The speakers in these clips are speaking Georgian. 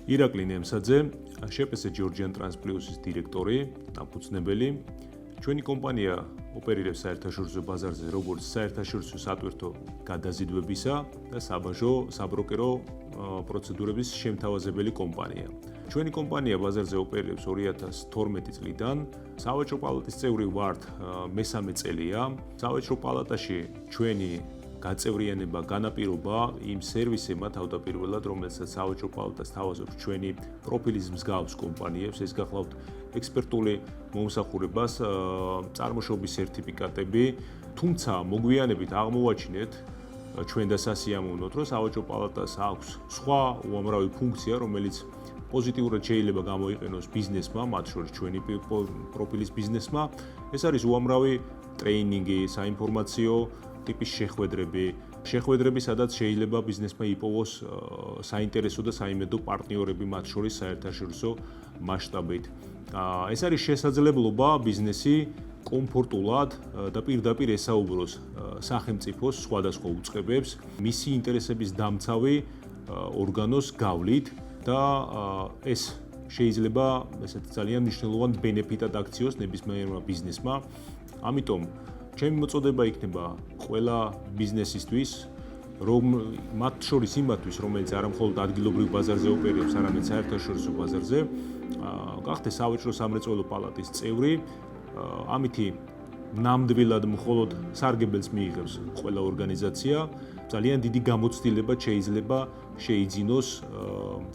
ირაკლი ნემსაძე, შპს Georgian Trans Plus-ის დირექტორი, დამფუძნებელი. ჩვენი კომპანია ოპერირებს საერთაშორისო ბაზარზე როგორც საერთაშორისო სატვირთო გადაზიდვებისა და საბაჟო საბროკერო პროცედურების შემთავაზებელი კომპანია. ჩვენი კომპანია ბაზარზე ოპერირებს 2012 წლიდან. სავაჭრო პალატის წევრი ვართ მესამე წელია. სავაჭრო პალატაში ჩვენი გაწევრიანება განაპირობა იმ სერვისებმა თავდაპირველად, რომელსაც სავაჭრო პალატას თავაზობს ჩვენი პროფილის მსგავს კომპანიებს, ეს გახლავთ ექსპერტული მომსახურებას, წარმოშობის სერტიფიკატები, თუმცა მოგვიანებით აღმოვაჩინეთ ჩვენ და სასიამოვნოთ, რომ სავაჭრო პალატას აქვს სხვა უამრავი ფუნქცია, რომელიც პოზიტიურად შეიძლება გამოიყენოს ბიზნესმა, მათ შორის ჩვენი პროფილის ბიზნესმა. ეს არის უამრავი ტრეინინგი, საინფორმაციო ტიპის შეხვედრები, სადაც შეიძლება ბიზნესმა იპოვოს საინტერესო და საიმედო პარტნიორები მათ შორის საერთაშორისო მასშტაბით. ეს არის შესაძლებლობა ბიზნესი კომფორტულად და პირდაპირ ესაუბროს სახელმწიფოს სხვადასხვა უწყებებს, მისი ინტერესების დამცავი ორგანოს გავლით და ეს შეიძლება ესეთი ძალიან მნიშვნელოვან ბენეფიტად აქციოს ნებისმიერმა ბიზნესმა. ამიტომ ჩემი მოწოდება იქნება ყველა ბიზნესისთვის, რომ მათ შორის იმათთვის, რომელიც არა მხოლოდ ადგილობრივ ბაზარზე ოპერირებს, არამედ საერთაშორისო ბაზარზე, გახდეს სავაჭრო სამრეწველო პალატის წევრი. ამითი ნამდვილად მხოლოდ სარგებელს მიიღებს ყველა ორგანიზაცია. ძალიან დიდი გამოცდილება შეიძლება შეიძინოს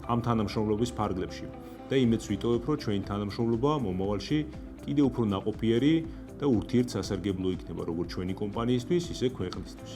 ამ თანამშრომლობის ფარგლებში. და იმედს ვიტოვებ, რომ ჩვენი თანამშრომლობა მომავალში კიდევ უფრო ნაყოფიერი და ურთიერთსასარგებლო იქნება როგორც ჩვენი კომპანიისთვის, ისე ქვეყნისთვის.